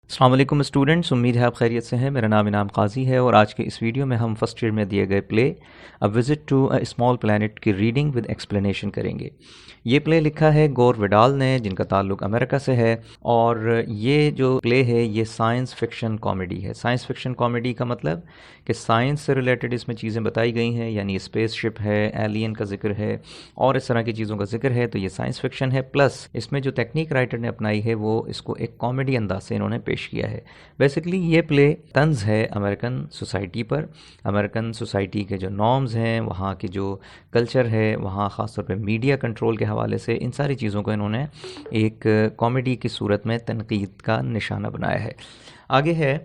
अस्सलाम वालेकुम स्टूडेंट्स, उम्मीद है आप खैरियत से हैं। मेरा नाम इनाम काजी है और आज के इस वीडियो में हम फर्स्ट ईयर में दिए गए play a visit to a small planet की रीडिंग विद एक्सप्लेनेशन करेंगे। ये प्ले लिखा है गोर विडाल ने, जिनका ताल्लुक अमेरिका से है। और ये जो प्ले है ये साइंस फिक्शन कॉमेडी है। साइंस फिक्शन कॉमेडी का मतलब कि साइंस से रिलेटेड इसमें चीज़ें बताई गई हैं, यानी स्पेसशिप है, एलियन का जिक्र है और इस तरह की चीज़ों का जिक्र है, तो ये साइंस फिक्शन है। प्लस इसमें जो टेक्निक राइटर ने अपनाई है वो इसको एक कॉमेडी अंदाज से इन्होंने पेश किया है। बेसिकली ये प्ले तंज है अमेरिकन सोसाइटी पर। अमेरिकन सोसाइटी के जो नॉर्म्स हैं, वहाँ की जो कल्चर है, वहाँ ख़ासतौर पे मीडिया कंट्रोल के हवाले से इन सारी चीज़ों को इन्होंने एक कॉमेडी की सूरत में तनकीद का निशाना बनाया है। आगे है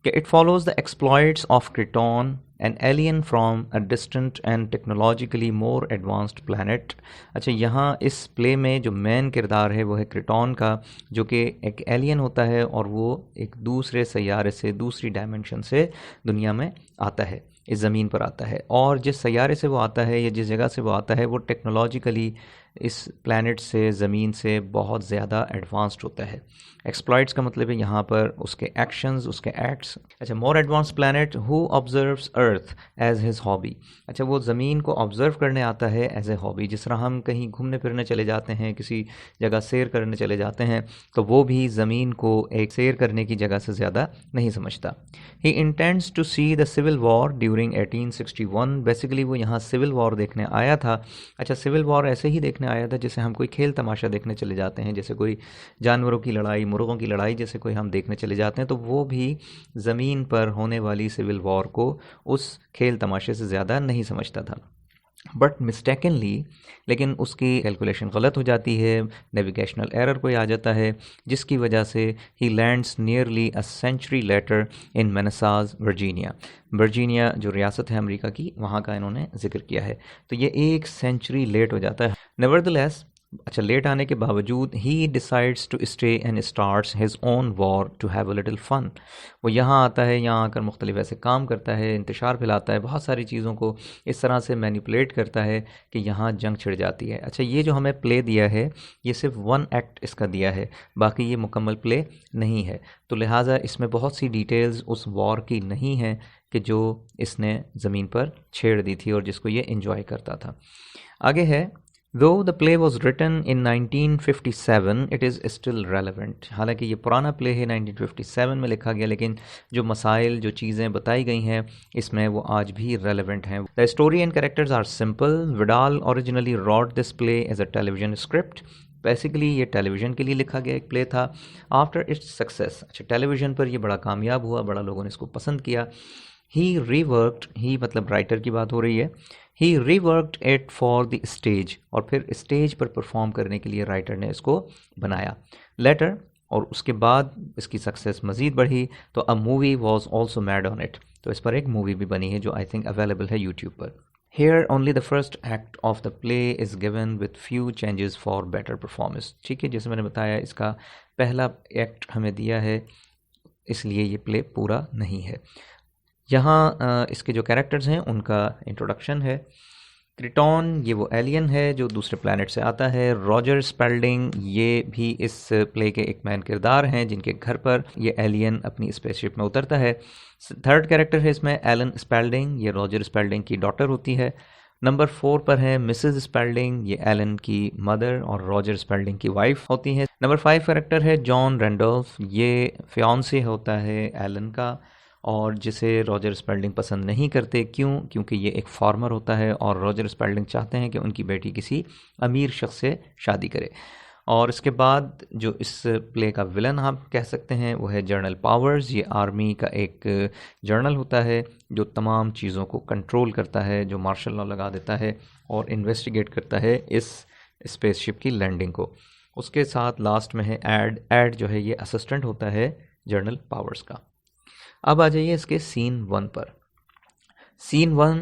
कि it follows the exploits of Kreton an alien from a distant and technologically more advanced planet. अच्छा, यहाँ इस प्ले में जो मेन किरदार है वो है क्रिटॉन का, जो कि एक एलियन होता है और वो एक दूसरे सैयारे से, दूसरी डायमेंशन से दुनिया में आता है, इस ज़मीन पर आता है। और जिस सैयारे से वो आता है या जिस जगह से वो आता है वो टेक्नोलॉजिकली इस प्लैनेट से, ज़मीन से बहुत ज़्यादा एडवांस्ड होता है। एक्सप्लॉइट्स का मतलब है यहाँ पर उसके एक्शंस, उसके एक्ट्स। अच्छा, more advance planet who observes earth as his hobby. अच्छा, वो ज़मीन को ऑब्ज़र्व करने आता है एज ए हॉबी। जिस तरह हम कहीं घूमने फिरने चले जाते हैं, किसी जगह सैर करने चले जाते हैं, तो वो भी ज़मीन को एक सैर करने की जगह से ज़्यादा नहीं समझता। He intends to see the civil war during 1861। Basically वो यहाँ सिविल वॉर देखने आया था। अच्छा, सिविल वॉर ऐसे ही देखने आया था जैसे हम कोई खेल तमाशा देखने चले जाते हैं, जैसे कोई जानवरों की लड़ाई, मुर्गों की लड़ाई जैसे कोई हम देखने चले जाते हैं, तो वो भी ज़मीन पर होने वाली सिविल वॉर को उस खेल तमाशे से ज़्यादा नहीं समझता था। बट मिस्टेकनली, लेकिन उसकी कैलकुलेशन गलत हो जाती है, नेविगेशनल एरर कोई आ जाता है, जिसकी वजह से he lands nearly a century later in Manassas Virginia. Virginia जो रियासत है अमेरिका की, वहाँ का इन्होंने जिक्र किया है। तो ये एक सेंचुरी लेट हो जाता है। नेवरदलेस, अच्छा, लेट आने के बावजूद he decides to stay and starts his own war to have a little fun. वो यहाँ आता है, यहाँ आकर मुख्तलिफ ऐसे काम करता है, इंतशार फैलाता है, बहुत सारी चीज़ों को इस तरह से मैनिपुलेट करता है कि यहाँ जंग छिड़ जाती है। अच्छा, ये जो हमें प्ले दिया है ये सिर्फ वन एक्ट इसका दिया है, बाकी ये मुकम्मल प्ले नहीं है। तो लिहाजा इसमें बहुत सी डिटेल्स उस वॉर की नहीं है कि जो इसने ज़मीन पर छेड़ दी थी और जिसको ये इंजॉय करता था। आगे है, Though the play was written in 1957, it is still relevant। हालांकि ये पुराना प्ले है, 1957 में लिखा गया, लेकिन जो मसाइल, जो चीज़ें बताई गई हैं इसमें वो आज भी रेलेवेंट हैं। The story and characters are simple. Vidal originally wrote this play as a television script। Basically ये टेलीविज़न के लिए लिखा गया एक प्ले था। आफ्टर इट्स सक्सेस, अच्छा, टेलीविज़न पर ये बड़ा कामयाब हुआ, बड़ा लोगों ने इसको पसंद किया। ही रीवर्कड, ही मतलब राइटर की बात हो रही है, he reworked it for the stage, और फिर स्टेज पर परफॉर्म करने के लिए राइटर ने इसको बनाया। लेटर, और उसके बाद इसकी सक्सेस मज़ीद बढ़ी, तो a movie was also made on it. तो इस पर एक मूवी भी बनी है जो आई थिंक अवेलेबल है यूट्यूब पर। Here only the first act of the play is given with few changes for better performance। ठीक है, जैसे मैंने बताया इसका पहला एक्ट हमें दिया है, इसलिए ये प्ले पूरा नहीं है। यहाँ इसके जो कैरेक्टर्स हैं उनका इंट्रोडक्शन है। क्रिटॉन, ये वो एलियन है जो दूसरे प्लैनेट से आता है। रॉजर स्पेल्डिंग, ये भी इस प्ले के एक मैन किरदार हैं जिनके घर पर ये एलियन अपनी स्पेसशिप में उतरता है। थर्ड कैरेक्टर है इसमें एलन स्पेल्डिंग, ये रॉजर स्पेल्डिंग की डॉटर होती है। नंबर 4 पर है मिसेस स्पेल्डिंग, ये एलन की मदर और रॉजर स्पेल्डिंग की वाइफ होती हैं। नंबर 5 कैरेक्टर है जॉन रैंडोल्फ, ये फियांसे होता है एलन का, और जिसे रॉजर स्पेल्डिंग पसंद नहीं करते। क्यों? क्योंकि ये एक फार्मर होता है और रॉजर स्पेल्डिंग चाहते हैं कि उनकी बेटी किसी अमीर शख्स से शादी करे। और इसके बाद जो इस प्ले का विलन आप कह सकते हैं वो है जनरल पावर्स। ये आर्मी का एक जनरल होता है जो तमाम चीज़ों को कंट्रोल करता है, जो मार्शल लॉ लगा देता है और इन्वेस्टिगेट करता है इस स्पेसशिप की लैंडिंग को। उसके साथ लास्ट में है एड जो है ये असिस्टेंट होता है जनरल पावर्स का। अब आ जाइए इसके सीन 1 पर। सीन 1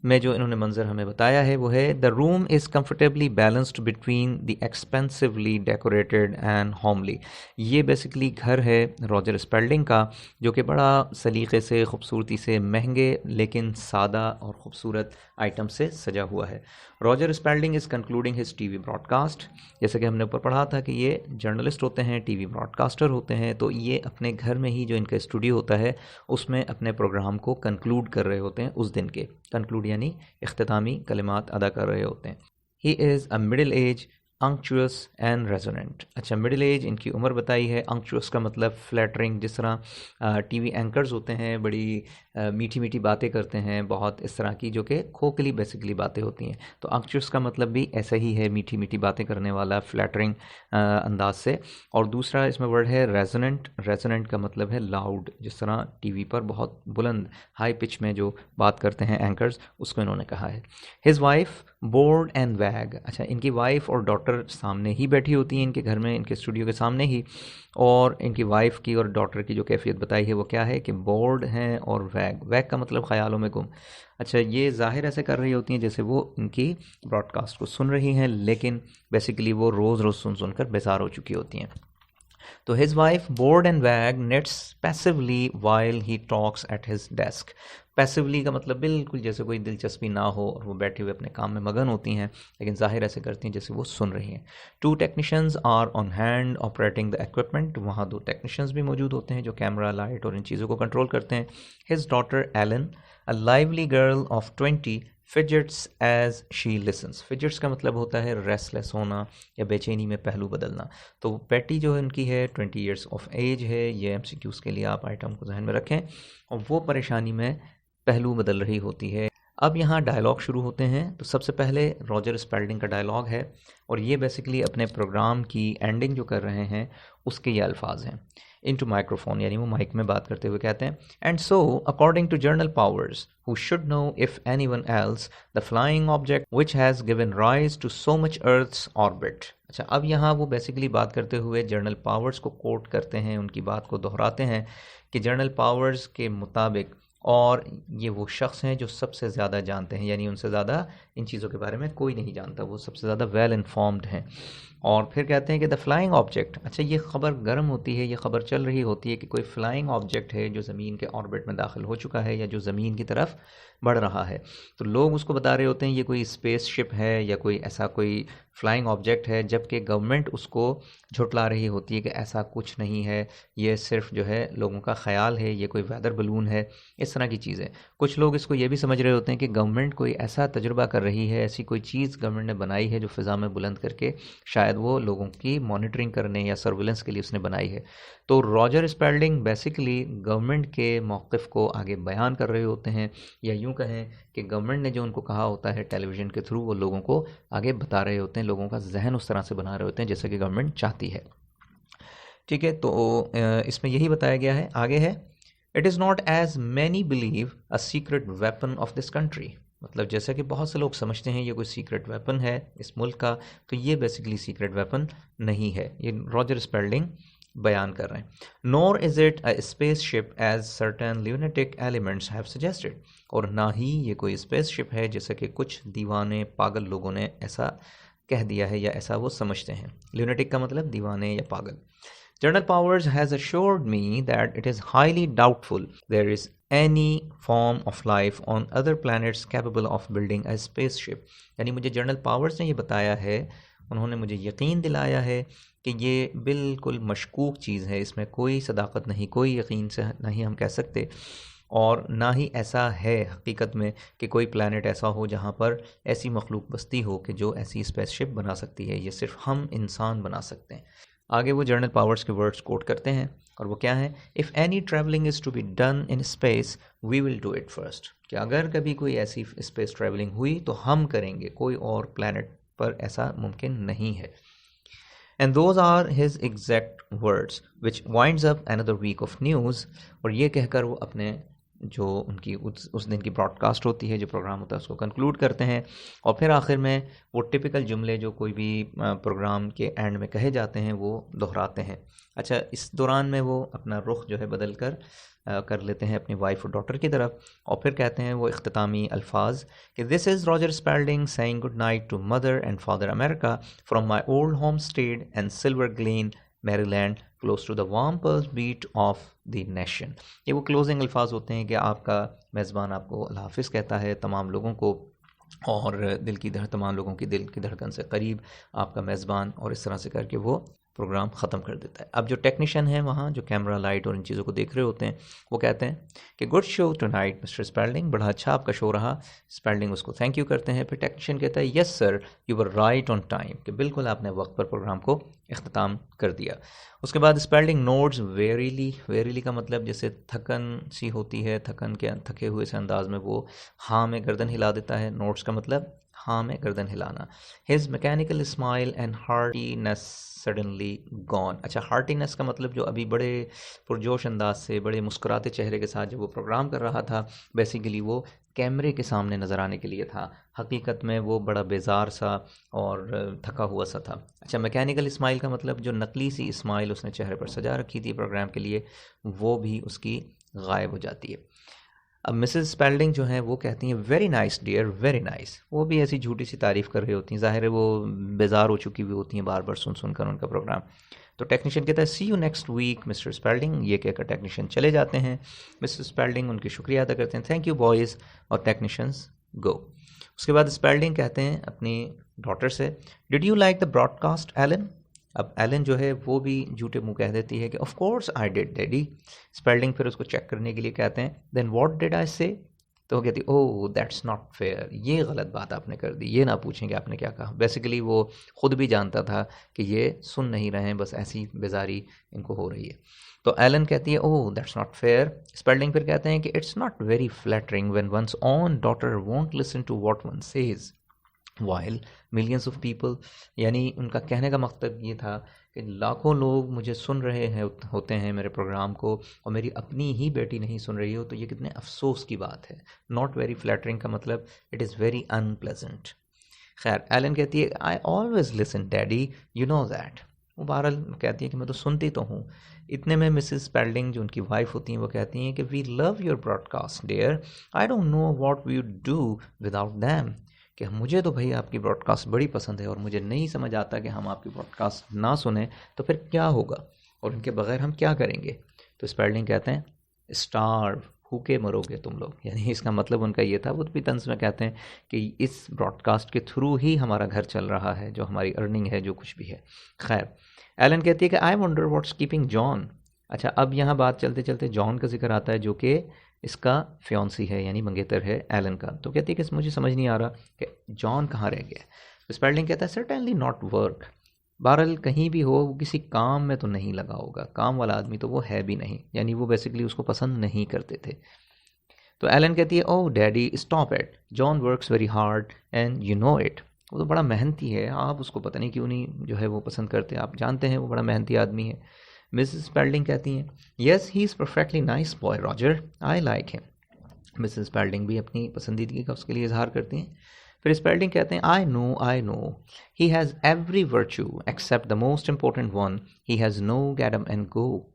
में जो इन्होंने मंजर हमें बताया है वो है the room is comfortably balanced between the expensively decorated and homely. ये बेसिकली घर है रॉजर स्पेल्डिंग का जो कि बड़ा सलीक़े से खूबसूरती से महंगे लेकिन सादा और ख़ूबसूरत आइटम से सजा हुआ है। Roger Spalding is concluding his TV broadcast. जैसे कि हमने ऊपर पढ़ा था कि ये जर्नलिस्ट होते हैं, टीवी ब्रॉडकास्टर होते हैं, तो ये अपने घर में ही जो इनका स्टूडियो होता है उसमें अपने प्रोग्राम को कंक्लूड कर रहे होते हैं उस दिन के। कंक्लूड यानी इख्तितामी कलिमात अदा कर रहे होते हैं। He is a middle age unctuous and resonant. अच्छा, मिडिल एज इनकी उम्र बताई है। अंक्चुअस का मतलब फ्लैटरिंग, जिस तरह टीवी एंकर्स होते हैं बड़ी मीठी मीठी बातें करते हैं, बहुत इस तरह की जो कि खोखली बेसिकली बातें होती हैं, तो अंक्चुअस का मतलब भी ऐसा ही है, मीठी मीठी बातें करने वाला, फ्लैटरिंग अंदाज से। और दूसरा इसमें वर्ड है रेजोनेंट। रेजोनेंट का मतलब है लाउड, जिस तरह टीवी पर बहुत बुलंद हाई पिच में जो बात करते हैं एंकर्स, उसको इन्होंने कहा है। हिज वाइफ बोर्ड एंड वैग। अच्छा, इनकी वाइफ और डॉटर सामने ही बैठी होती हैं इनके घर में, इनके स्टूडियो के सामने ही, और इनकी वाइफ की और डॉटर की जो कैफियत बताई है वो क्या है कि बोर्ड हैं और वैग। वैग का मतलब ख्यालों में गुम। अच्छा, ये ज़ाहिर ऐसे कर रही होती हैं जैसे वो इनकी ब्रॉडकास्ट को सुन रही हैं, लेकिन बेसिकली वो रोज़ रोज़ सुन सुन कर बेजार हो चुकी होती हैं। तो हिज वाइफ बोर्ड एंड वैग nets passively while he talks at his desk. Passively का मतलब बिल्कुल जैसे कोई दिलचस्पी ना हो और वो बैठे हुए अपने काम में मगन होती हैं, लेकिन जाहिर ऐसे करती हैं जैसे वो सुन रही हैं। 2 technicians are on hand operating the equipment. वहाँ 2 टेक्नीशियंस भी मौजूद होते हैं जो कैमरा, लाइट और इन चीज़ों को कंट्रोल करते हैं। His daughter Ellen, a lively girl of 20, fidgets as she listens. Fidgets का मतलब होता है रेस्टलेस होना या बेचैनी में पहलू बदलना। तो बेटी जो है उनकी है 20 ईयर्स ऑफ एज है। ये MCQs के लिए आप आइटम को जहन में रखें। और वो परेशानी में पहलू बदल रही होती है। अब यहाँ डायलॉग शुरू होते हैं। तो सबसे पहले रॉजर स्पेल्डिंग का डायलॉग है और ये बेसिकली अपने प्रोग्राम की एंडिंग जो कर रहे हैं उसके ये अल्फाज हैं। इनटू माइक्रोफोन यानी वो माइक में बात करते हुए कहते हैं, and so according to General Powers who should know if anyone else the flying object which has given rise to so much earth's orbit. अच्छा, अब यहाँ वो बेसिकली बात करते हुए जर्नल पावर्स को कोट करते हैं, उनकी बात को दोहराते हैं कि जर्नल पावर्स के मुताबिक, और ये वो शख्स हैं जो सबसे ज़्यादा जानते हैं, यानी उनसे ज़्यादा इन चीज़ों के बारे में कोई नहीं जानता, वो सबसे ज़्यादा वेल इन्फॉर्म्ड हैं। और फिर कहते हैं कि द फ्लाइंग ऑब्जेक्ट। अच्छा, ये ख़बर गर्म होती है, ये ख़बर चल रही होती है कि कोई फ्लाइंग ऑब्जेक्ट है जो ज़मीन के ऑर्बिट में दाखिल हो चुका है या जो ज़मीन की तरफ बढ़ रहा है। तो लोग उसको बता रहे होते हैं ये कोई स्पेसशिप है या कोई ऐसा कोई फ्लाइंग ऑब्जेक्ट है, जबकि गवर्नमेंट उसको झुटला रही होती है कि ऐसा कुछ नहीं है, ये सिर्फ जो है लोगों का ख्याल है, ये कोई वेदर बलून है, इस तरह की चीज़ें। कुछ लोग इसको ये भी समझ रहे होते हैं कि गवर्नमेंट कोई ऐसा तजुर्बा कर रही है, ऐसी कोई चीज़ गवर्नमेंट ने बनाई है जो फ़िज़ा में बुलंद करके शायद वो लोगों की मॉनिटरिंग करने या सर्विलेंस के लिए उसने बनाई है। तो रॉजर स्पेल्डिंग बेसिकली गवर्नमेंट के मौक़िफ़ को आगे बयान कर रहे होते हैं, या यूँ कहें कि गवर्नमेंट ने जो उनको कहा होता है टेलीविज़न के थ्रू वो लोगों को आगे बता रहे होते हैं, लोगों का जहन उस तरह से बना रहे होते हैं जैसे कि गवर्नमेंट चाहती है। ठीक है, तो इसमें यही बताया गया है। आगे है, it is not as many believe a secret weapon of this country. मतलब जैसा कि बहुत से लोग समझते हैं ये कोई सीक्रेट वेपन है इस मुल्क का, तो ये बेसिकली सीक्रेट वेपन नहीं है। ये रॉजर स्पेल्डिंग बयान कर रहे हैं। Nor is it a space ship as certain lunatic elements have suggested. और ना ही ये कोई स्पेस शिप है जैसा कि कुछ दीवाने पागल लोगों ने ऐसा कह दिया है या ऐसा वो समझते हैं। ल्यूनेटिक का मतलब दीवाने या पागल। General Powers has assured me that it is highly doubtful there is any form of life on other planets capable of building a spaceship. यानी मुझे जनरल पावर्स ने ये बताया है, उन्होंने मुझे यकीन दिलाया है कि ये बिल्कुल मशकूक चीज़ है, इसमें कोई सदाकत नहीं, कोई यकीन से नहीं हम कह सकते, और ना ही ऐसा है हकीकत में कि कोई प्लैनेट ऐसा हो जहाँ पर ऐसी मखलूक बस्ती हो कि जो ऐसी स्पेसशिप बना सकती है। ये सिर्फ हम इंसान बना सकते हैं। आगे वो जर्नल पावर्स के वर्ड्स कोट करते हैं और वो क्या है, if any travelling is to be done in space we will do it first. कि अगर कभी कोई ऐसी स्पेस ट्रैवलिंग हुई तो हम करेंगे, कोई और प्लैनेट पर ऐसा मुमकिन नहीं है। And those are his exact words which winds up another week of news. और ये कहकर वो अपने जो उनकी उस दिन की ब्रॉडकास्ट होती है, जो प्रोग्राम होता है, उसको कंक्लूड करते हैं। और फिर आखिर में वो टिपिकल जुमले जो कोई भी प्रोग्राम के एंड में कहे जाते हैं वो दोहराते हैं। अच्छा, इस दौरान में वो अपना रुख जो है बदल कर लेते हैं अपनी वाइफ और डॉटर की तरफ, और फिर कहते हैं वो इख्तितामी अल्फाज कि this is Roger Spelding saying good night to mother and father America from my old home state and Silver Glen Maryland close to the warm pulse beat of the nation. ये वो क्लोजिंग अल्फाज होते हैं कि आपका मेज़बान आपको अल्लाह हाफ़िज़ कहता है तमाम लोगों को, और तमाम लोगों की दिल की धड़कन से करीब आपका मेज़बान, और इस तरह से करके वो प्रोग्राम ख़त्म कर देता है। अब जो टेक्नीशियन है वहाँ, जो कैमरा लाइट और इन चीज़ों को देख रहे होते हैं, वो कहते हैं कि good show tonight mister Spalding, बड़ा अच्छा आपका शो रहा। स्पेल्डिंग उसको थैंक यू करते हैं। फिर टेक्नीशियन कहता है yes sir you were right on time, कि बिल्कुल आपने वक्त पर प्रोग्राम को इख्तिताम कर दिया। उसके बाद स्पेल्डिंग नोड्स वेरीली, वेरीली का मतलब जैसे थकन सी होती है, थके हुए से अंदाज में वो हाँ में गर्दन हिला देता है। नोड्स का मतलब हाँ में गर्दन हिलाना। His mechanical smile and heartiness suddenly gone. अच्छा, हार्टीनेस का मतलब जो अभी बड़े पुरजोश अंदाज से, बड़े मुस्कुराते चेहरे के साथ जब वो प्रोग्राम कर रहा था, बेसिकली वो कैमरे के सामने नज़र आने के लिए था। हकीकत में वो बड़ा बेजार सा और थका हुआ सा था। अच्छा, मैकेनिकल स्माइल का मतलब जो नकली सी स्माइल उसने चेहरे पर सजा रखी थी प्रोग्राम के लिए, वो भी उसकी गायब हो जाती है। अब मिसेस स्पेल्डिंग जो हैं वो कहती हैं very nice dear, very nice. वो भी ऐसी झूठी सी तारीफ़ कर रही होती हैं, ज़ाहिर है वो बेजार हो चुकी हुई होती हैं बार बार सुन सुनकर उनका प्रोग्राम। तो टेक्नीशियन कहता है see you next week mister Spelding, ये कहकर टेक्नीशियन चले जाते हैं। मिस्टर स्पेल्डिंग उनकी शुक्रिया अदा करते हैं, थैंक यू बॉयज़, और टेक्नीशियंस गो। उसके बाद स्पेल्डिंग कहते हैं अपनी डॉटर से did you like the broadcast Ellen. अब एलन जो है वो भी झूठे मुंह कह देती है कि of course I did daddy. Spalding फिर उसको चेक करने के लिए कहते हैं देन व्हाट डिड आई से। तो वो कहती ओह दैट्स नॉट फेयर, ये गलत बात आपने कर दी, ये ना पूछेंगे आपने क्या कहा। बेसिकली वो खुद भी जानता था कि ये सुन नहीं रहे हैं, बस ऐसी बेजारी इनको हो रही है। तो एलन कहती है oh that's not fair. Spelding फिर कहते हैं कि it's not very flattering when one's own daughter won't listen to what one says while millions of people. यानी उनका कहने का मकसद ये था कि लाखों लोग मुझे सुन रहे हैं होते हैं मेरे प्रोग्राम को, और मेरी अपनी ही बेटी नहीं सुन रही हो, तो ये कितने अफसोस की बात है। नॉट वेरी फ्लैटरिंग का मतलब इट इज़ वेरी अनप्लेजेंट। खैर, एलन कहती है I always listen daddy you know that. वो बहरहाल कहती है कि मैं तो सुनती तो हूँ। इतने में मिसेस स्पेल्डिंग जो उनकी वाइफ होती हैं वो कहती हैं कि we love your broadcast dear, I don't know what we would do without them. कि मुझे तो भाई आपकी ब्रॉडकास्ट बड़ी पसंद है, और मुझे नहीं समझ आता कि हम आपकी ब्रॉडकास्ट ना सुने तो फिर क्या होगा, और उनके बगैर हम क्या करेंगे। तो स्पेल्डिंग कहते हैं स्टार्व, भूखे मरोगे तुम लोग। यानी इसका मतलब उनका ये था, वो भी तंज में कहते हैं कि इस ब्रॉडकास्ट के थ्रू ही हमारा घर चल रहा है, जो हमारी अर्निंग है, जो कुछ भी है। खैर, एलन कहती है कि I wonder what's keeping John. अच्छा, अब यहाँ बात चलते चलते जॉन का जिक्र आता है, जो कि इसका फियांसी है, यानी मंगेतर है एलन का। तो कहती है कि मुझे समझ नहीं आ रहा कि जॉन कहाँ रह गया। तो स्पेल्डिंग कहता है सर्टेनली नॉट वर्क। बहरहाल कहीं भी हो, वो किसी काम में तो नहीं लगा होगा, काम वाला आदमी तो वो है भी नहीं, यानी वो बेसिकली उसको पसंद नहीं करते थे। तो एलन कहती है oh daddy stop it, John works very hard and you know it. वो तो बड़ा मेहनती है, आप उसको पता नहीं क्यों नहीं जो है वो पसंद करते, आप जानते हैं वो बड़ा मेहनती आदमी है। मिसेस स्पेल्डिंग कहती हैं yes he is perfectly nice boy Roger, I like him. Mrs Spalding भी अपनी पसंदीदगी का उसके लिए इजहार करती हैं। फिर स्पेल्डिंग कहते हैं I know he has every virtue except the most important one, he has no get up and go.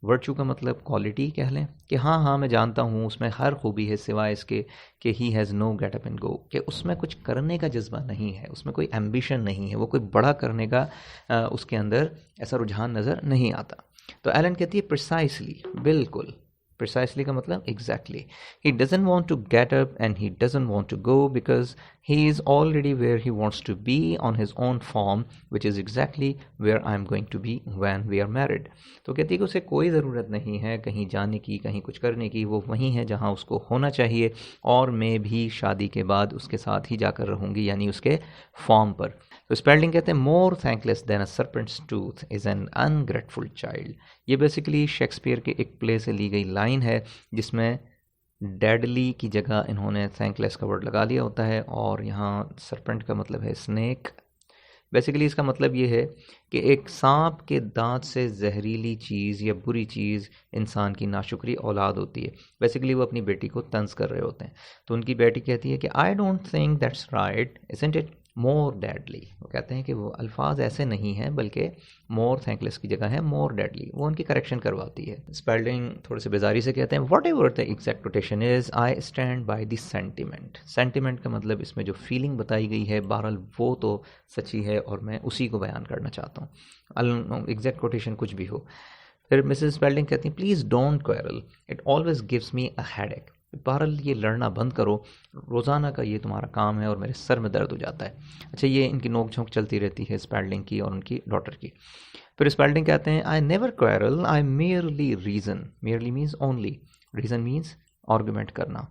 Virtue का मतलब क्वालिटी कह लें, कि हाँ मैं जानता हूँ उसमें हर खूबी है सिवाय इसके कि ही has no get up and गो, कि उसमें कुछ करने का जज्बा नहीं है, उसमें कोई एम्बिशन नहीं है, वो कोई बड़ा करने का उसके अंदर ऐसा रुझान नज़र नहीं आता। तो एलन कहती है प्रिसाइसली, बिल्कुल। प्रिसाइसली का मतलब exactly. He doesn't want to get up and he doesn't want to go because he is already where he wants to be on his own form, which is exactly where I am going to be when we are married. तो कहती है कि उसे कोई ज़रूरत नहीं है कहीं जाने की, कहीं कुछ करने की, वो वहीं है जहाँ उसको होना चाहिए, और मैं भी शादी के बाद उसके साथ ही जाकर रहूँगी, यानी उसके फॉर्म पर। तो स्पेल्डिंग कहते हैं more thankless than a serpent's tooth is an ungrateful child. ये बेसिकली शेक्सपियर के एक प्ले से ली गई लाइन है, जिसमें डेडली की जगह इन्होंने थैंकलेस का वर्ड लगा लिया होता है, और यहाँ सरपेंट का मतलब है स्नेक, बेसिकली इसका मतलब ये है कि एक सांप के दांत से जहरीली चीज़ या बुरी चीज़ इंसान की नाशुक्री औलाद होती है। बेसिकली वो अपनी बेटी को तंज कर रहे होते हैं, तो उनकी बेटी कहती है कि आई don't think that's right isn't it more deadly. वो कहते हैं कि वो अल्फाज ऐसे नहीं हैं, बल्कि मोर थैंकलेस की जगह है मोर डेडली। वो उनकी करेक्शन करवाती है। स्पेल्डिंग थोड़े से बेजारी से कहते हैं what ever the exact quotation is I stand by the sentiment. Sentiment का मतलब इसमें जो फीलिंग बताई गई है बहरहाल वो तो सच्ची है और मैं उसी को बयान करना चाहता हूँ, एग्जैक्ट कोटेशन कुछ भी हो। फिर मिसेस स्पेल्डिंग कहती हैं please don't quarrel, it always gives me a headache. बहरहाल ये लड़ना बंद करो, रोज़ाना का ये तुम्हारा काम है और मेरे सर में दर्द हो जाता है। अच्छा, ये इनकी नोक झोंक चलती रहती है स्पेल्डिंग की और उनकी डॉटर की। फिर स्पेल्डिंग कहते हैं I never quarrel, I merely reason. Merely means only, reason means argument करना।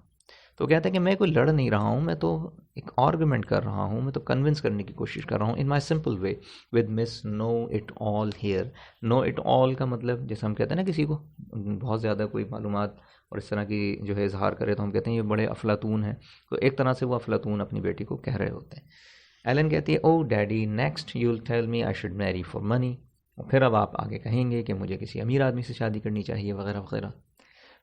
तो कहते हैं कि मैं कोई लड़ नहीं रहा हूँ, मैं तो एक आर्गूमेंट कर रहा हूँ, मैं तो कन्विंस करने की कोशिश कर रहा हूँ in my simple way with miss know it all here. Know it all का मतलब जैसे हम कहते हैं ना किसी को बहुत ज़्यादा कोई मालूमात और इस तरह की जो है इजहार करे तो हम कहते हैं ये बड़े अफलातून हैं, तो एक तरह से वो अफलातून अपनी बेटी को कह रहे होते हैं। एलन कहती है oh daddy next you will tell me I should marry for money. और फिर अब आप आगे कहेंगे कि मुझे किसी अमीर आदमी से शादी करनी चाहिए वगैरह वगैरह।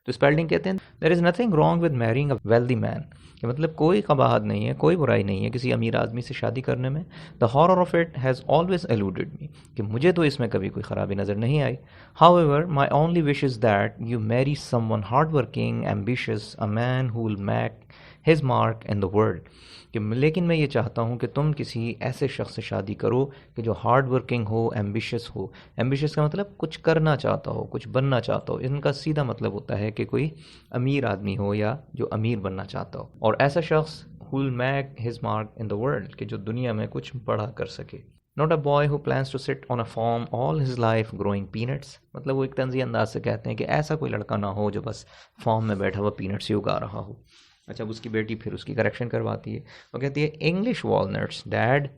तो स्पेल्डिंग कहते हैं there is nothing wrong with marrying a wealthy man, कि मतलब कोई कबाहत नहीं है, कोई बुराई नहीं है किसी अमीर आदमी से शादी करने में। The horror of it has always eluded me, कि मुझे तो इसमें कभी कोई ख़राबी नज़र नहीं आई। However my only wish is that you marry someone hard working ambitious, a man who will make his mark in the world. कि लेकिन मैं ये चाहता हूँ कि तुम किसी ऐसे शख्स से शादी करो कि जो हार्ड वर्किंग हो, एम्बिशियस हो। एम्बिशियस का मतलब कुछ करना चाहता हो, कुछ बनना चाहता हो। इनका सीधा मतलब होता है कि कोई अमीर आदमी हो या जो अमीर बनना चाहता हो, और ऐसा शख्स who will make his mark in the world, कि जो दुनिया में कुछ बड़ा कर सके। Not a boy who plans to sit on a farm all his life growing peanuts। मतलब वो एक तंज़ी अंदाज से कहते हैं कि ऐसा कोई लड़का ना हो जो बस फार्म में बैठा हुआ पीनट्स ही उगा रहा हो। अच्छा, अब उसकी बेटी फिर उसकी करेक्शन करवाती है। वो कहती है English walnuts dad,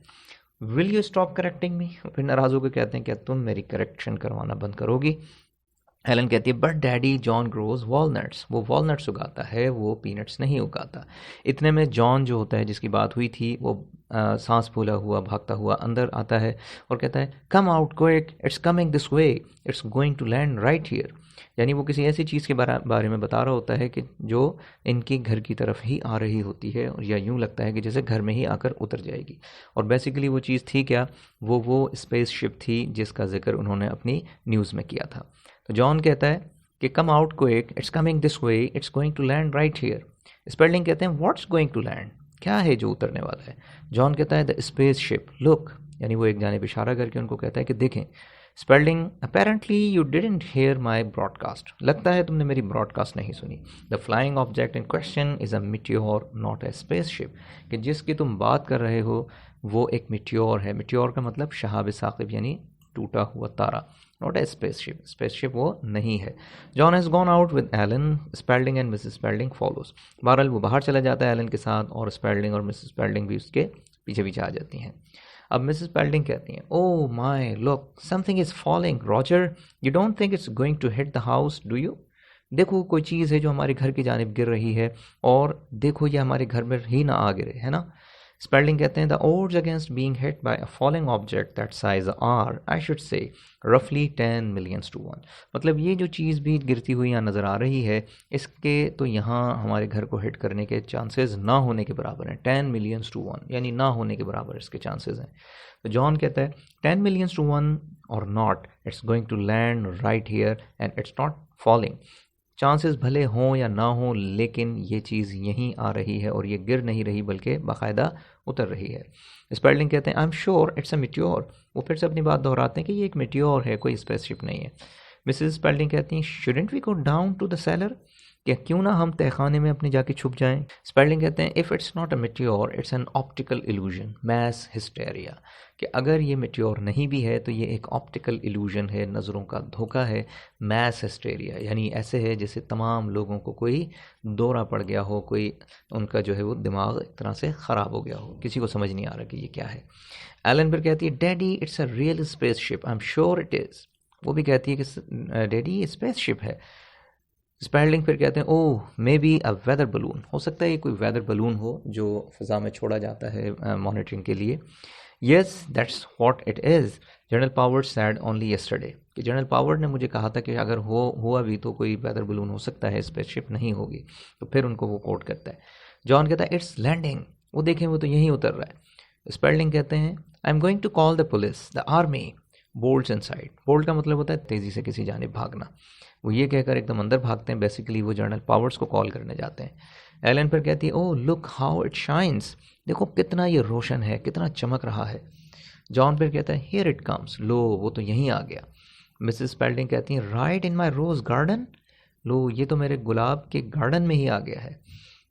will you stop correcting me. फिर नाराज़ होकर कहते हैं क्या तुम मेरी करेक्शन करवाना बंद करोगी। हेलन कहती है but daddy John grows walnuts, वो वॉलनट्स उगाता है, वो पीनट्स नहीं उगाता। इतने में जॉन जो होता है जिसकी बात हुई थी वो सांस फूला हुआ भागता हुआ अंदर आता है और कहता है come out quick, it's coming this way, it's going to land right here. यानी वो किसी ऐसी चीज़ के बारे में बता रहा होता है कि जो इनकी घर की तरफ ही आ रही होती है, और या यूँ लगता है कि जैसे घर में ही आकर उतर जाएगी। और बेसिकली वो चीज़ थी क्या, वो स्पेसशिप थी जिसका जिक्र उन्होंने अपनी न्यूज़ में किया था। तो जॉन कहता है कि come out quick, it's coming this way, it's going to land right here. Spelding कहते हैं व्हाट्स गोइंग टू लैंड, क्या है जो उतरने वाला है। जॉन कहता है द स्पेस शिप लुक, यानी वो एक जानिब इशारा करके उनको कहता है कि देखें। Spalding apparently you didn't hear my broadcast, लगता है तुमने मेरी ब्रॉडकास्ट नहीं सुनी। The flying object in question is a meteor not a space ship, कि जिसकी तुम बात कर रहे हो वो एक मिट्योर है। मिट्योर का मतलब शहाब साकिब यानी टूटा हुआ तारा, नॉट ए स्पेसशिप। स्पेसशिप वो नहीं है। John has gone out with Ellen Spalding and Mrs Spalding follows. बहरहाल वो बाहर चला जाता है एलन के साथ और स्पेल्डिंग और मिसेस स्पेल्डिंग भी उसके पीछे पीछे आ जाती हैं। अब मिसेस स्पेल्डिंग कहती हैं oh my look something is falling Roger, you don't think it's going to hit the house do you. देखो कोई चीज़ है जो हमारे घर की जानिब गिर रही है, और देखो ये हमारे घर में ही ना आ गिरे, है ना। स्पेल्डिंग कहते हैं the odds against being hit by a falling object that size are, I should say, roughly 10 millions to 1। मतलब ये जो चीज़ भी गिरती हुई यहाँ नज़र आ रही है, इसके तो यहाँ हमारे घर को हिट करने के चांसेस ना होने के बराबर हैं। 10 millions to 1 यानी ना होने के बराबर इसके चांसेस हैं। तो जॉन कहता है 10 millions to 1 और not, it's going to land right here and it's not falling. Chances भले हों या ना हों, लेकिन ये चीज़ यहीं आ रही है और ये गिर नहीं रही बल्कि बाकायदा उतर रही है। स्पेल्डिंग कहते हैं I am sure it's a meteor. वो फिर से अपनी बात दोहराते हैं कि ये एक मिट्योर है, कोई स्पेसशिप नहीं है। मिसेस स्पेल्डिंग कहती हैं shouldn't we go down to the cellar, क्या क्यों ना हम तहखाने में अपने जाके छुप जाएं। स्पेल्डिंग कहते हैं if it's not a meteor it's an optical illusion mass hysteria, कि अगर ये मिट्योर नहीं भी है तो ये एक ऑप्टिकल इल्यूजन है, नज़रों का धोखा है। मैस हिस्टेरिया यानी ऐसे है जैसे तमाम लोगों को कोई दौरा पड़ गया हो, कोई उनका जो है वो दिमाग एक तरह से ख़राब हो गया हो, किसी को समझ नहीं आ रहा कि ये क्या है। एलन फिर कहती है daddy it's a real space ship, I am sure it is. वो भी कहती है कि डैडी ये स्पेस शिप है। स्पेल्डिंग फिर कहते हैं oh maybe a weather balloon, हो सकता है ये कोई वेदर बलून हो जो फ़ज़ा में छोड़ा जाता है मॉनिटरिंग के लिए, yes that's what it is, general powered sad only yesterday, कि जनरल पावर्ड ने मुझे कहा था कि अगर हुआ भी तो कोई वेदर बलून हो सकता है, स्पेसशिप नहीं होगी। तो फिर उनको वो कोट करता है। जॉन कहता है इट्स लैंडिंग, वो देखें वो तो यहीं उतर रहा है। स्पेल्डिंग कहते हैं I am going to call the police, the army, bolts inside. Bolt का मतलब होता है तेज़ी से किसी जानिब भागना। वो ये कहकर एकदम अंदर भागते हैं, बेसिकली वो जनरल पावर्स को कॉल करने जाते हैं। एलन फिर कहती है oh look how it shines, देखो कितना ये रोशन है, कितना चमक रहा है। जॉन फिर कहता है हियर इट कम्स, लो वो तो यहीं आ गया। मिसेस स्पेल्डिंग कहती हैं right in my rose garden, लो ये तो मेरे गुलाब के गार्डन में ही आ गया है।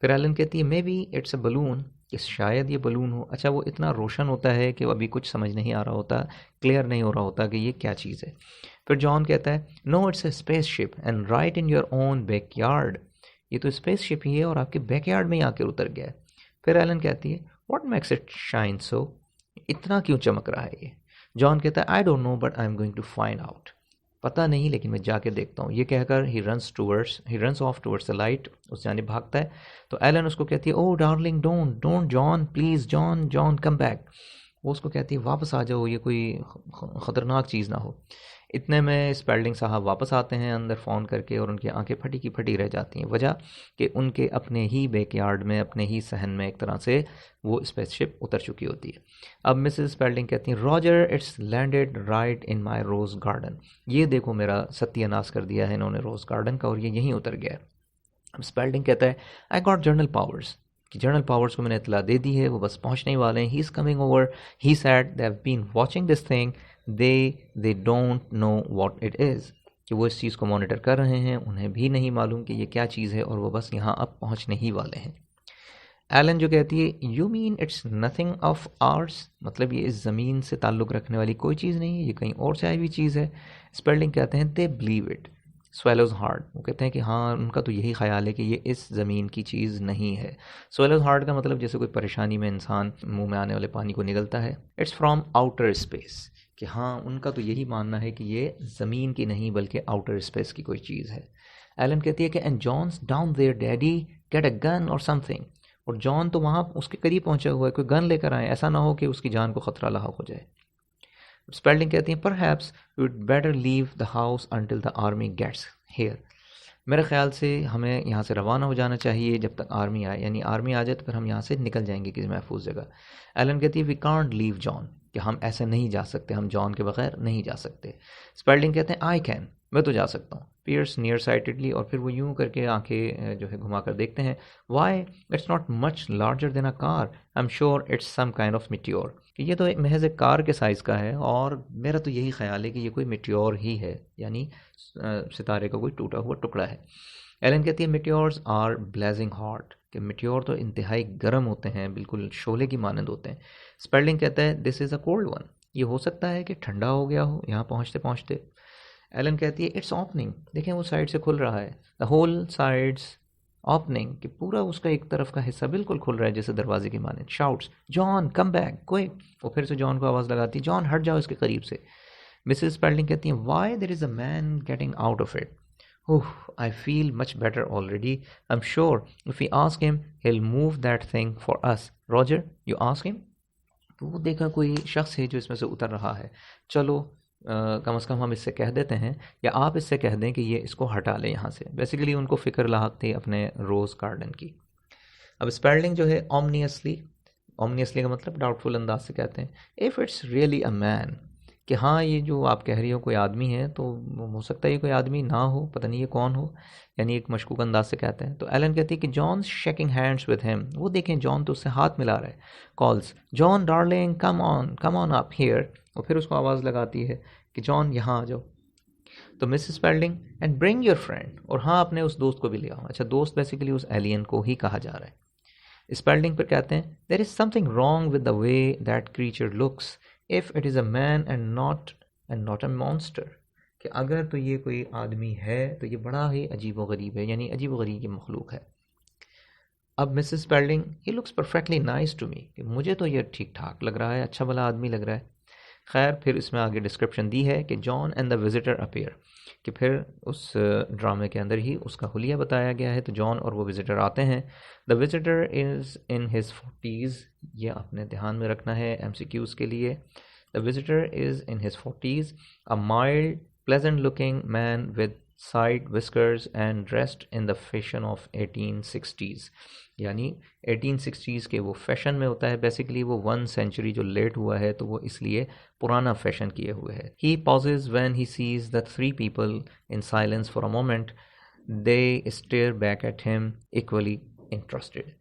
फिर एलन कहती है may be it's a balloon, कि शायद ये बलून हो। अच्छा वो इतना रोशन होता है कि अभी कुछ समझ नहीं आ रहा होता, क्लियर नहीं हो रहा होता कि ये क्या चीज़ है। फिर जॉन कहता है no it's a space ship and right in your own backyard, ये तो स्पेस शिप ही है और आपके बैकयार्ड में ही आके उतर गया है। फिर एलन कहती है what makes it shine so, इतना क्यों चमक रहा है ये। जॉन कहता है I don't know but I am going to find out, पता नहीं लेकिन मैं जाके देखता हूँ। ये कहकर he runs off towards the light, उस जानिब भागता है। तो एलन उसको कहती है oh darling don't don't John please John John come back, वो उसको कहती है वापस आ जाओ, ये कोई ख़तरनाक चीज़ ना हो। इतने में स्पेल्डिंग साहब वापस आते हैं अंदर फ़ोन करके, और उनकी आंखें फटी की फटी रह जाती हैं। वजह कि उनके अपने ही बैकयार्ड में, अपने ही सहन में एक तरह से वो स्पेसशिप उतर चुकी होती है। अब मिसेस स्पेल्डिंग कहती हैं Roger it's landed right in my rose garden, ये देखो मेरा सत्यानाश कर दिया है इन्होंने रोज़ गार्डन का, और ये यहीं उतर गया है। अब स्पेल्डिंग कहता है आई गॉट जनरल पावर्स, कि जनरल पावर्स को मैंने इतला दे दी है, वो बस पहुंचने ही वाले हैं। He is coming over, he said they have been watching this thing, they don't know what it is, कि वो इस चीज़ को मॉनिटर कर रहे हैं, उन्हें भी नहीं मालूम कि ये क्या चीज़ है, और वो बस यहाँ अब पहुँचने ही वाले हैं। एलन जो कहती है you mean it's nothing of ours, मतलब ये इस ज़मीन से ताल्लुक़ रखने वाली कोई चीज़ नहीं है, ये कहीं और से आई हुई चीज़ है। स्पेल्डिंग कहते हैं they believe it, swallows heart, वो कहते हैं कि हाँ उनका तो यही ख्याल है कि ये इस ज़मीन की चीज़ नहीं है। स्वेलोज हार्ट का मतलब जैसे कोई परेशानी में इंसान मुंह में आने वाले पानी को निगलता है। इट्स फ्रॉम आउटर स्पेस, कि हाँ उनका तो यही मानना है कि ये ज़मीन की नहीं बल्कि आउटर स्पेस की कोई चीज़ है। एलन कहती है कि and John's down there daddy get a gun और समथिंग, और जॉन तो वहाँ उसके करीब पहुँचा हुआ है, कोई गन लेकर आए, ऐसा ना हो कि उसकी जान को ख़तरा लाहक हो जाए। स्पेल्डिंग कहती हैं perhaps we would better leave the house until the army gets here, मेरे ख्याल से हमें यहाँ से रवाना हो जाना चाहिए जब तक आर्मी आए, यानी आर्मी आ जाए तो फिर हम यहाँ से निकल जाएंगे किसी महफूज जगह। एलन कहती है वी कांट लीव जॉन, कि हम ऐसे नहीं जा सकते, हम जॉन के बगैर नहीं जा सकते। स्पेल्डिंग कहते हैं आई कैन, मैं तो जा सकता हूँ। पियर्स नियर साइटेडली, और फिर वो यूं करके आंखें जो है घुमाकर देखते हैं। Why it's not much larger than a car, I am sure it's some kind of meteor, कि ये तो महज एक कार के साइज़ का है, और मेरा तो यही ख्याल है कि ये कोई मिट्योर ही है, यानी सितारे का कोई टूटा हुआ टुकड़ा है। एलन कहती है मिट्योर्स आर ब्लेजिंग हॉट, कि मिट्योर तो इंतहाई गर्म होते हैं, बिल्कुल शोले की मानंद होते हैं। स्पेल्डिंग कहता है this is a cold one, ये हो सकता है कि ठंडा हो गया हो यहाँ पहुँचते पहुँचते। एलन कहती है इट्स ओपनिंग, देखें वो साइड से खुल रहा है, द होल साइड्स ओपनिंग, कि पूरा उसका एक तरफ का हिस्सा बिल्कुल खुल रहा है जैसे दरवाजे की मानंद। Shouts John come back quick, वो फिर से जॉन को आवाज़ लगाती है जॉन हट जाओ इसके करीब से। मिसेस स्पेल्डिंग कहती हैं why there is a man getting out of it, oh I feel much better already, I am sure if we ask him he'll move that thing for us, Roger you ask him. तो वो देखा कोई शख्स है जो इसमें से उतर रहा है, चलो कम से कम हम इससे कह देते हैं, या आप इससे कह दें कि ये इसको हटा लें यहाँ से। बेसिकली उनको फ़िक्र लाहक थी अपने रोज़ गार्डन की। अब स्पेल्डिंग जो है ओमनियसली का मतलब डाउटफुल अंदाज से कहते हैं if it's really a man, कि हाँ ये जो आप कह रही हो कोई आदमी है, तो हो सकता है ये कोई आदमी ना हो, पता नहीं ये कौन हो, यानी एक मशकूक अंदाज से कहते हैं। तो एलन कहती है कि John shaking hands with him, वो देखें जॉन तो उससे हाथ मिला रहा है। Calls John darling come on up here, और फिर उसको आवाज़ लगाती है कि जॉन यहाँ आ जाओ। तो Mrs Spalding and bring your friend, और हाँ अपने उस दोस्त को भी ले आओ। अच्छा दोस्त बेसिकली उस एलियन को ही कहा जा रहा है। स्पेल्डिंग पर कहते हैं there is something wrong with the way that creature looks if it is a man and not a monster, कि अगर तो ये कोई आदमी है तो ये बड़ा ही अजीब व गरीब है, यानी अजीब व गरीब की मखलूक है। अब Mrs Spalding he looks perfectly nice to me, कि मुझे तो ये ठीक ठाक लग रहा है, अच्छा भला आदमी लग रहा है। खैर फिर इसमें आगे डिस्क्रिप्शन दी है कि John and the visitor appear, कि फिर उस ड्रामे के अंदर ही उसका हुलिया बताया गया है। तो जॉन और वो विजिटर आते हैं। The visitor is in his 40s, ये आपने ध्यान में रखना है MCQs के लिए। The visitor is in his 40s, a mild pleasant looking man with side whiskers and dressed in the fashion of 1860s, यानी 1860s के वो फैशन में होता है। बेसिकली वो 1 सेंचुरी जो लेट हुआ है तो वो इसलिए पुराना फैशन किए हुए है। He pauses when he sees the 3 people in silence for a moment, they stare back at him equally interested.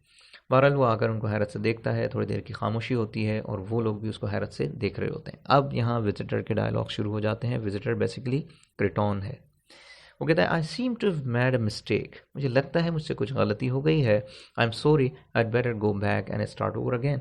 बहरहाल वो आकर उनको हैरत से देखता है, थोड़ी देर की खामोशी होती है और वो लोग भी उसको हैरत से देख रहे होते हैं। अब यहाँ विजिटर के डायलॉग शुरू हो जाते हैं। विजिटर बेसिकली क्रेटॉन है। वो कहता है I seem to have made a mistake, मुझे लगता है मुझसे कुछ गलती हो गई है। I am sorry, I better go back and start over again.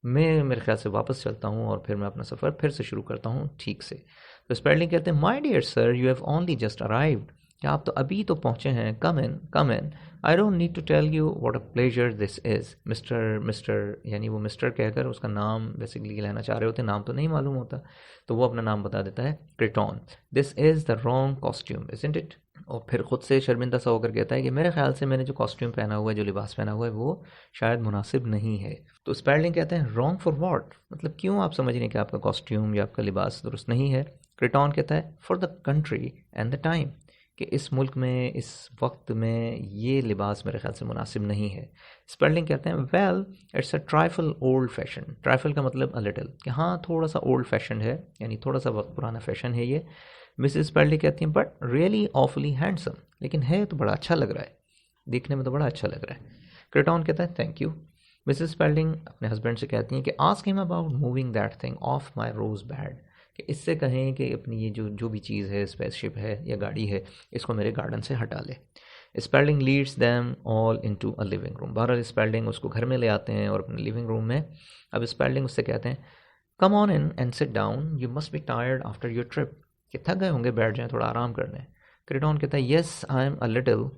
मैं मेरे ख्याल से वापस चलता हूँ और फिर मैं अपना सफ़र फिर से शुरू करता हूँ ठीक से। तो स्पेलिंग कहते हैं my dear sir, you have only just arrived, क्या आप तो अभी तो पहुँचे हैं। Come in come in, I don't need to tell you what a pleasure this is. Mister यानी वो मिस्टर कहकर उसका नाम बेसिकली लेना चाह रहे होते, नाम तो नहीं मालूम होता, तो वो अपना नाम बता देता है craton. This is the wrong costume isn't it, और फिर ख़ुद से शर्मिंदा सा होकर कहता है कि मेरे ख्याल से मैंने जो कॉस्ट्यूम पहना हुआ है, जो लिबास पहना हुआ है, वो शायद मुनासिब नहीं है। तो स्पेलिंग कहते हैं रॉन्ग फॉर व्हाट, मतलब क्यों आप समझ रहे हैं कि आपका कॉस्ट्यूम या आपका लिबास दुरुस्त नहीं है। क्रेटॉन कहता है for the country and the time, कि इस मुल्क में इस वक्त में ये लिबास मेरे ख्याल से मुनासिब नहीं है। स्पेलिंग कहते हैं well it's a trifle old fashion, trifle का मतलब अ लिटिल, कि हाँ थोड़ा सा ओल्ड फैशन है, यानी थोड़ा सा वक्त पुराना फैशन है ये। मिसेस स्पेल्डी कहती हैं बट रियली ऑफुली हैंडसम, लेकिन है तो बड़ा अच्छा लग रहा है, देखने में तो बड़ा अच्छा लग रहा है। क्रेटॉन कहता है थैंक यू। मिसेस स्पेल्डिंग अपने हस्बैंड से कहती हैं कि ask him about moving that thing off my rose bed, कि इससे कहें कि अपनी ये जो भी चीज़ है, स्पेसशिप है या गाड़ी है, इसको मेरे गार्डन से हटा ले। Spalding leads them all into a living room, बहरहाल स्पेल्डिंग उसको घर में ले आते हैं और अपने लिविंग रूम में। अब स्पेल्डिंग उससे कहते हैं come on in and sit down, you must be tired after your trip, कि थक गए होंगे, बैठ जाएं, थोड़ा आराम कर लें। क्रेटॉन कहता है yes I am a little,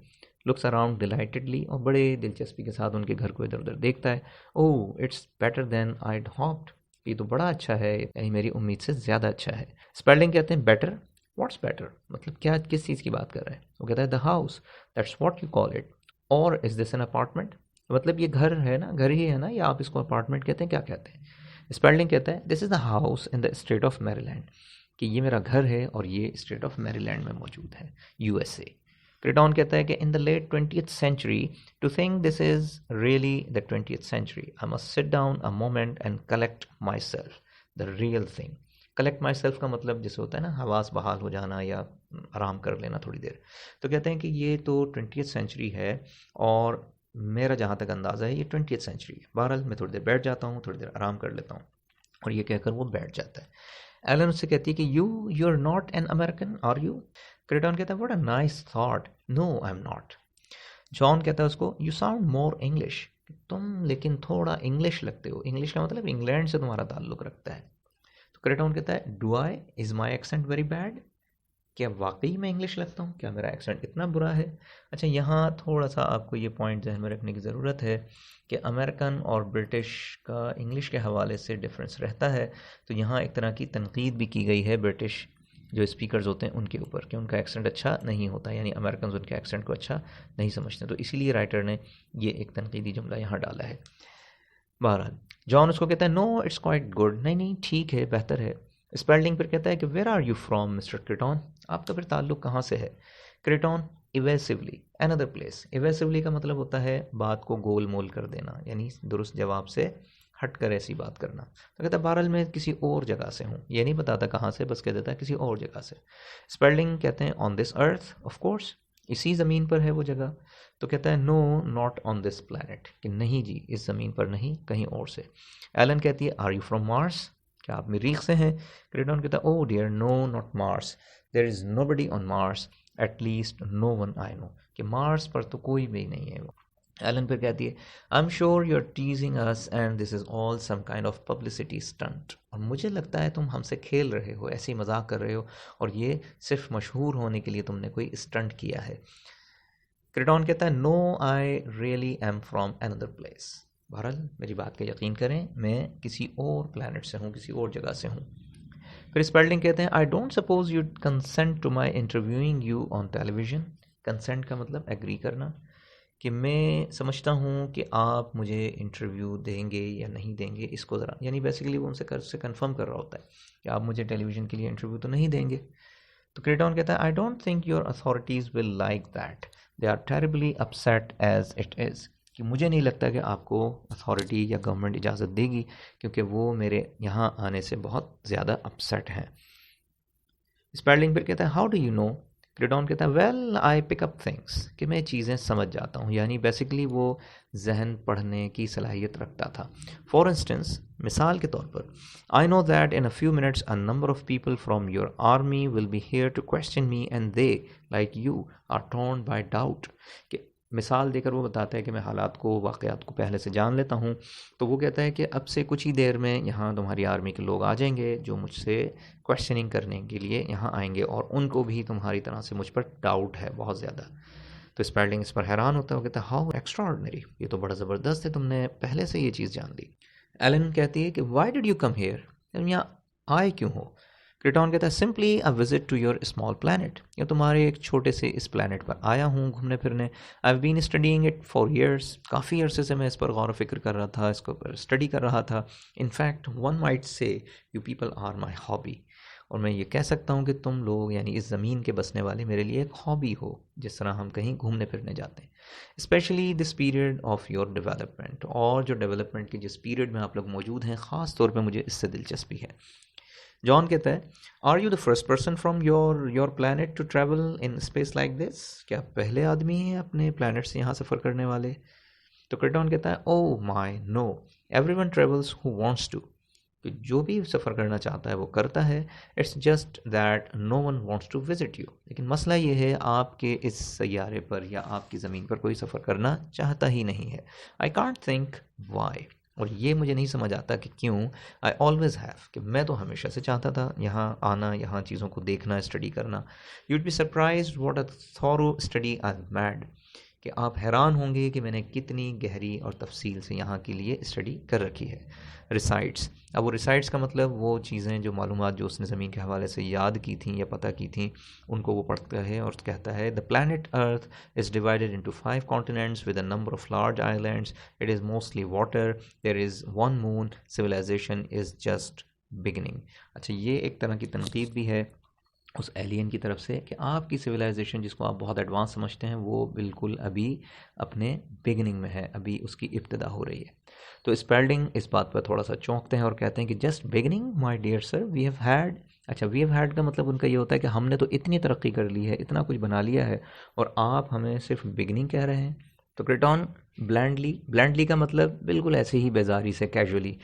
looks around delightedly, और बड़े दिलचस्पी के साथ उनके घर को इधर उधर देखता है। Oh it's better than I'd hoped, ये तो बड़ा अच्छा है, यानी मेरी उम्मीद से ज़्यादा अच्छा है। स्पेलिंग कहते हैं बेटर, व्हाट्स बेटर, मतलब क्या, किस चीज़ की बात कर रहे हैं। वो कहता है the house, that's what you call it, और इज दिस एन अपार्टमेंट, मतलब ये घर है ना, घर ही है ना, या आप इसको अपार्टमेंट कहते हैं, क्या कहते हैं। स्पेलिंग कहता है this is the house in the state of Maryland, कि ये मेरा घर है और ये स्टेट ऑफ मैरीलैंड में मौजूद है, USA। क्रेटॉन कहता है कि in the late 20th century, to think this is really the 20th century, I must sit down a moment and collect myself, the real thing. Collect myself का मतलब जैसे होता है ना, हवास बहाल हो जाना या आराम कर लेना थोड़ी देर। तो कहते हैं कि ये तो 20th सेंचुरी है और मेरा जहाँ तक अंदाज़ा है ये 20th सेंचुरी है। बहरहाल मैं थोड़ी देर बैठ जाता हूँ, थोड़ी देर आराम कर लेता हूँ, और ये कहकर वो बैठ जाता है। एलन उससे कहती है कि you are not an American are you. Kreton कहता है what a nice thought, no I am not. John कहता है उसको यू साउंड मोर इंग्लिश, तुम लेकिन थोड़ा इंग्लिश लगते हो। इंग्लिश का मतलब इंग्लैंड से तुम्हारा ताल्लुक रखता है। तो क्रेटॉन कहता है do I, is my accent very bad, क्या वाकई में इंग्लिश लगता हूँ, क्या मेरा एक्सेंट इतना बुरा है। अच्छा, यहाँ थोड़ा सा आपको ये पॉइंट जहन में रखने की ज़रूरत है कि अमेरिकन और ब्रिटिश का इंग्लिश के हवाले से डिफरेंस रहता है। तो यहाँ एक तरह की तनकीद भी की गई है ब्रिटिश जो स्पीकर्स होते हैं उनके ऊपर, कि उनका एक्सेंट अच्छा नहीं होता, यानी अमेरिकन उनके एक्सेंट को अच्छा नहीं समझते। तो इसीलिए राइटर ने ये एक तनकीदी जुमला यहाँ डाला है। बहरहाल जॉन उसको कहता है नो इट्स क्वाइट गुड, नहीं नहीं ठीक है, बेहतर है। स्पेल्डिंग फिर कहता है कि where are you from mister Kreton, आपका फिर ताल्लुक कहाँ से है। Kreton evasively another place, evasively का मतलब होता है बात को गोल मोल कर देना, यानी दुरुस्त जवाब से हट कर ऐसी बात करना। तो कहता है बहरहाल मैं किसी और जगह से हूँ, ये नहीं बताता कहाँ से, बस कह देता है किसी और जगह से। स्पेल्डिंग कहते हैं on this earth, of course इसी ज़मीन पर है वो जगह। तो कहता है no not on this planet, कि नहीं जी इस ज़मीन पर नहीं, कहीं और से। एलन कहती है आर यू फ्रॉम मार्स, क्या आप मरीख से हैं। क्रेटॉन कहता है oh dear no not Mars, there is nobody on Mars, at least no one I know, कि मार्स पर तो कोई भी नहीं है। एलन फिर कहती है I am sure you are teasing us and this is all some kind of publicity stunt, और मुझे लगता है तुम हमसे खेल रहे हो, ऐसे ही मजाक कर रहे हो, और ये सिर्फ मशहूर होने के लिए तुमने कोई स्टंट किया है। क्रेटॉन कहता है no I really am from another place, बहरहाल मेरी बात का यकीन करें, मैं किसी और प्लैनेट से हूँ, किसी और जगह से हूँ। फिर स्पेल्डिंग कहते हैं I don't suppose you consent to my interviewing you on television. Consent का मतलब एग्री करना, कि मैं समझता हूँ कि आप मुझे इंटरव्यू देंगे या नहीं देंगे, इसको ज़रा, यानी बेसिकली वो उनसे कंफर्म कर रहा होता है कि आप मुझे टेलीविज़न के लिए इंटरव्यू तो नहीं देंगे। तो क्रेटॉन कहता है I don't think your authorities will like that, they are terribly upset as it is, कि मुझे नहीं लगता कि आपको अथॉरिटी या गवर्नमेंट इजाज़त देगी, क्योंकि वो मेरे यहाँ आने से बहुत ज़्यादा अपसेट हैं। स्पेलिंग फिर कहता है how do you know. Kreton कहता है well I pick up things, कि मैं चीज़ें समझ जाता हूँ, यानी बेसिकली वो जहन पढ़ने की सलाहियत रखता था। फॉर इंस्टेंस, मिसाल के तौर पर, I know that in a few minutes a number of people from your army will be here to question me and they like you are torn by doubt. कि मिसाल देकर वो बताता है कि मैं हालात को, वाक़यात को पहले से जान लेता हूँ। तो वो कहता है कि अब से कुछ ही देर में यहाँ तुम्हारी आर्मी के लोग आ जाएंगे जो मुझसे क्वेश्चनिंग करने के लिए यहाँ आएंगे, और उनको भी तुम्हारी तरह से मुझ पर डाउट है बहुत ज़्यादा। तो स्पेल्डिंग इस पर हैरान होता है, वो कहता है हाउ एक्स्ट्राऑर्डिनरी, ये तो बड़ा ज़बरदस्त है, तुमने पहले से ये चीज़ जान ली। एलन कहती है कि why did you come here, तुम यहाँ आए क्यों हो। क्रेटॉन कहता है simply a visit to your small planet, या तुम्हारे एक छोटे से इस प्लैनेट पर आया हूँ घूमने फिरने। I have been studying it for years, काफ़ी अरसे से मैं इस पर गौर व फिक्र कर रहा था, इसको पर स्टडी कर रहा था। In fact one might say you people are my hobby, और मैं ये कह सकता हूँ कि तुम लोग यानी इस ज़मीन के बसने वाले मेरे लिए एक हॉबी हो, जिस तरह हम कहीं घूमने फिरने जाते हैं। Specially this period of your development, और जो डेवलपमेंट के जिस पीरियड में आप लोग मौजूद हैं, ख़ास तौर पे मुझे इससे दिलचस्पी है। जॉन कहता है are you the first person from your planet to travel in space like this, क्या पहले आदमी हैं अपने प्लानट से यहाँ सफ़र करने वाले। तो क्रेटॉन कहता है oh my no, everyone travels who wants to, कि जो भी सफ़र करना चाहता है वो करता है। It's just that no one wants to visit you, लेकिन मसला ये है आपके इस सैयारे पर या आपकी ज़मीन पर कोई सफ़र करना चाहता ही नहीं है। आई कांट थिंक वाई, और ये मुझे नहीं समझ आता कि क्यों। आई ऑलवेज हैव, कि मैं तो हमेशा से चाहता था यहाँ आना, यहाँ चीज़ों को देखना, स्टडी करना। You'd be surprised what a thorough study I mad, कि आप हैरान होंगे कि मैंने कितनी गहरी और तफसील से यहाँ के लिए स्टडी कर रखी है। रिसाइट्स, अब वो रिसाइट्स का मतलब वो चीज़ें, जो मालूमात जो उसने ज़मीन के हवाले से याद की थी या पता की थी, उनको वो पढ़ता है और कहता है the planet earth is divided into 5 continents with a number of large islands, it is mostly water, there is one moon, civilization is just beginning. अच्छा, ये एक तरह की तनकीद भी है उस एलियन की तरफ से कि आपकी सिविलाइजेशन जिसको आप बहुत एडवांस समझते हैं वो बिल्कुल अभी अपने बिगिनिंग में है, अभी उसकी इब्तिदा हो रही है। तो स्पेल्डिंग इस बात पर थोड़ा सा चौंकते हैं और कहते हैं कि just beginning my dear sir, we have had. अच्छा, वी हैव हैड का मतलब उनका ये होता है कि हमने तो इतनी तरक्की कर ली है, इतना कुछ बना लिया है, और आप हमें सिर्फ बिगिनिंग कह रहे हैं। तो क्रेटॉन ब्लैंडली का मतलब बिल्कुल ऐसे ही बेजारी से, casually,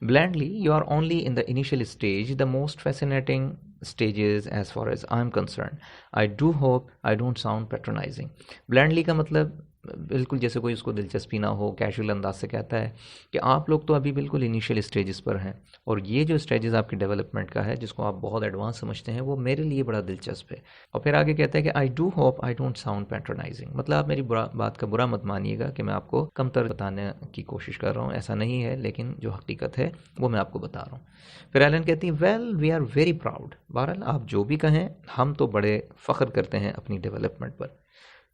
blandly, you are only in the initial stage, the most fascinating stages as far as I'm concerned. I do hope I don't sound patronizing. Blandly का मतलब बिल्कुल जैसे कोई उसको दिलचस्पी ना हो, कैजुअल अंदाज से कहता है कि आप लोग तो अभी बिल्कुल इनिशियल स्टेजेस पर हैं, और ये जो स्टेजेस आपके डेवलपमेंट का है जिसको आप बहुत एडवांस समझते हैं, वो मेरे लिए बड़ा दिलचस्प है। और फिर आगे कहता है कि I do hope I don't sound patronising, मतलब आप मेरी बात का बुरा मत मानिएगा कि मैं आपको कमतर बताने की कोशिश कर रहा हूँ, ऐसा नहीं है, लेकिन जो हकीकत है वो मैं आपको बता रहा हूँ। फिर एलन कहती है well we are very proud, बहरहाल आप जो भी कहें, हम तो बड़े फ़ख्र करते हैं अपनी डेवलपमेंट पर।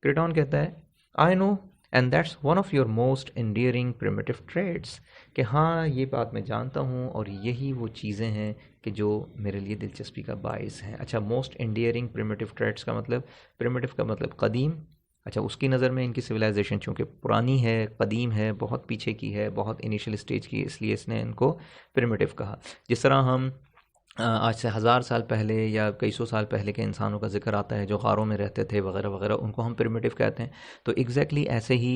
क्रेटॉन कहता है I know and that's one of your most endearing primitive traits, कि हाँ ये बात मैं जानता हूँ और यही वो चीज़ें हैं कि जो मेरे लिए दिलचस्पी का बायस हैं। अच्छा, मोस्ट एंडियरिंग प्रिमिटिव ट्रेड्स का मतलब, प्रिमिटिव का मतलब कदीम। अच्छा, उसकी नज़र में इनकी सिविलाइजेशन चूँकि पुरानी है, कदीम है, बहुत पीछे की है, बहुत इनिशियल स्टेज की, इसलिए इसने इनको प्रिमिटिव कहा। जिस तरह हम आज से 1000 साल पहले या कई सौ साल पहले के इंसानों का जिक्र आता है जो गारों में रहते थे वगैरह वगैरह, उनको हम प्रिमिटिव कहते हैं। तो एग्जैक्टली ऐसे ही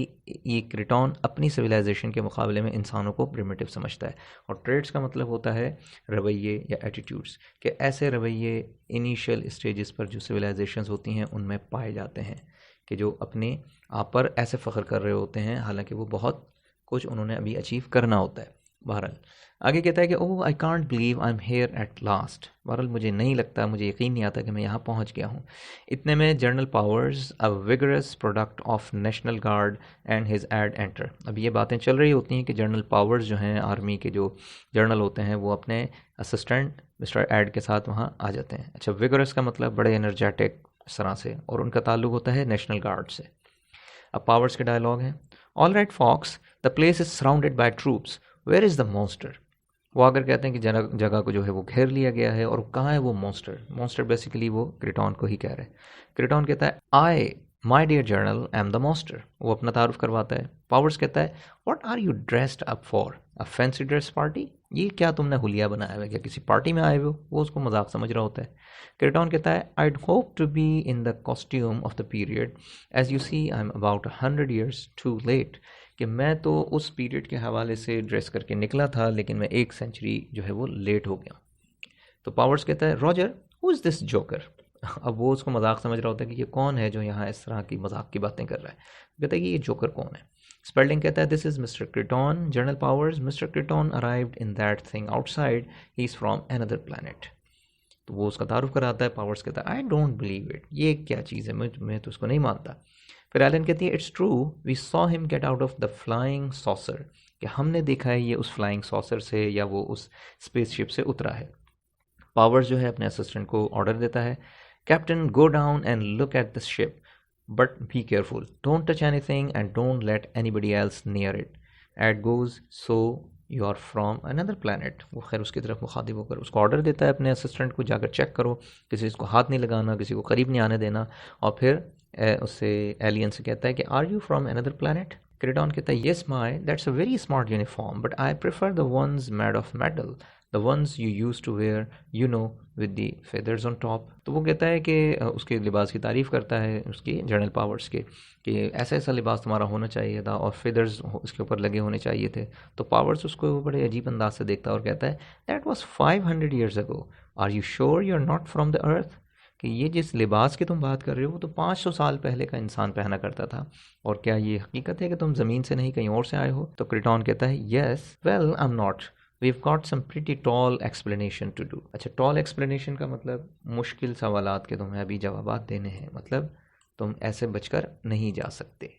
ये क्रेटॉन अपनी सिविलाइजेशन के मुकाबले में इंसानों को प्रिमिटिव समझता है। और ट्रेड्स का मतलब होता है रवैये या एटीट्यूड्स, कि ऐसे रवैये इनिशियल स्टेजेस पर जो सिविलाइजेशंस होती हैं उनमें पाए जाते हैं, कि जो अपने आप पर ऐसे फ़ख्र कर रहे होते हैं हालांकि वो बहुत कुछ उन्होंने अभी अचीव करना होता है। बहरहाल आगे कहता है कि oh I can't believe I am here at last. बहरहाल मुझे नहीं लगता, मुझे यकीन नहीं आता कि मैं यहाँ पहुँच गया हूँ। इतने में General Powers a vigorous product of national guard and his aide enter. अब ये बातें चल रही होती हैं कि जनरल पावर्स जो हैं, आर्मी के जो जनरल होते हैं, वो अपने असिस्टेंट मिस्टर एड के साथ वहाँ आ जाते हैं। अच्छा, विगरस का मतलब बड़े एनर्जेटिक इस तरह से, और उनका ताल्लुक होता है नेशनल गार्ड से। अब पावर्स के डायलॉग हैं। All right folks, the place is surrounded by troops, where is the monster. वो आकर कहते हैं कि जगह को जो है वो घेर लिया गया है, और कहाँ है वो मॉन्स्टर। मॉन्स्टर बेसिकली वो क्रिटॉन को ही कह रहे हैं। क्रिटॉन कहता है I my dear general am the monster. वो अपना तारुफ करवाता है। पावर्स कहता है what are you dressed up for, a fancy dress party. ये क्या तुमने हुलिया बनाया हुआ है, क्या किसी पार्टी में आए हो। वो उसको मजाक समझ रहा होता है। क्रिटॉन कहता है I hope to be in the costume of the period, as you see I am about 100 years too late. कि मैं तो उस पीरियड के हवाले से ड्रेस करके निकला था, लेकिन मैं 1 सेंचुरी जो है वो लेट हो गया। तो पावर्स कहता है Roger who is this joker. अब वो उसको मजाक समझ रहा होता है कि ये कौन है जो यहाँ इस तरह की मजाक की बातें कर रहा है। कहता है कि ये जोकर कौन है। स्पेल्डिंग कहता है this is mister Kreton. General Powers, mister Kreton arrived in that thing outside, he is from another planet. तो वो उसका तारुफ कराता है। पावर्स कहता है आई डोंट बिलीव इट, ये क्या चीज़ है, मैं तो उसको नहीं मानता। फिर एलन कहती है it's true, we saw him get out of the flying saucer. कि हमने देखा है ये उस फ्लाइंग सॉसर से, या वो उस स्पेसशिप से उतरा है। पावर्स जो है अपने असिस्टेंट को ऑर्डर देता है, captain go down and look at the ship, but be careful, don't touch anything and don't let anybody else near it. At goes so you are from another planet. वो खैर उसकी तरफ मुखातिब होकर उसको ऑर्डर देता है अपने असिस्टेंट को, जाकर चेक करो, किसी को हाथ नहीं लगाना, किसी को करीब नहीं आने देना। और फिर उससे एलियन से कहता है कि are you from another planet. Kreton कहता है yes my that's a very smart uniform, but I prefer the ones made of metal, the ones you use to wear you know with the feathers on top. तो वो कहता है कि उसके लिबास की तारीफ़ करता है, उसकी जनरल पावर्स के, कि ऐसा ऐसा लिबास तुम्हारा होना चाहिए था और फेदर्स उसके ऊपर लगे होने चाहिए थे। तो पावर्स उसको बड़े अजीब अंदाज से देखता है और कहता है that was 500 years ago, are you sure you are not from the earth. कि ये जिस लिबास की तुम बात कर रहे हो वो तो 500 साल पहले का इंसान पहना करता था, और क्या ये हकीकत है कि तुम ज़मीन से नहीं कहीं और से आए हो। तो क्रिटॉन कहता है yes well I am not, we've got some pretty tall explanation to do। अच्छा, टॉल एक्सप्लेनेशन का मतलब मुश्किल सवालात के तुम्हें अभी जवाबात देने हैं, मतलब तुम ऐसे बचकर नहीं जा सकते।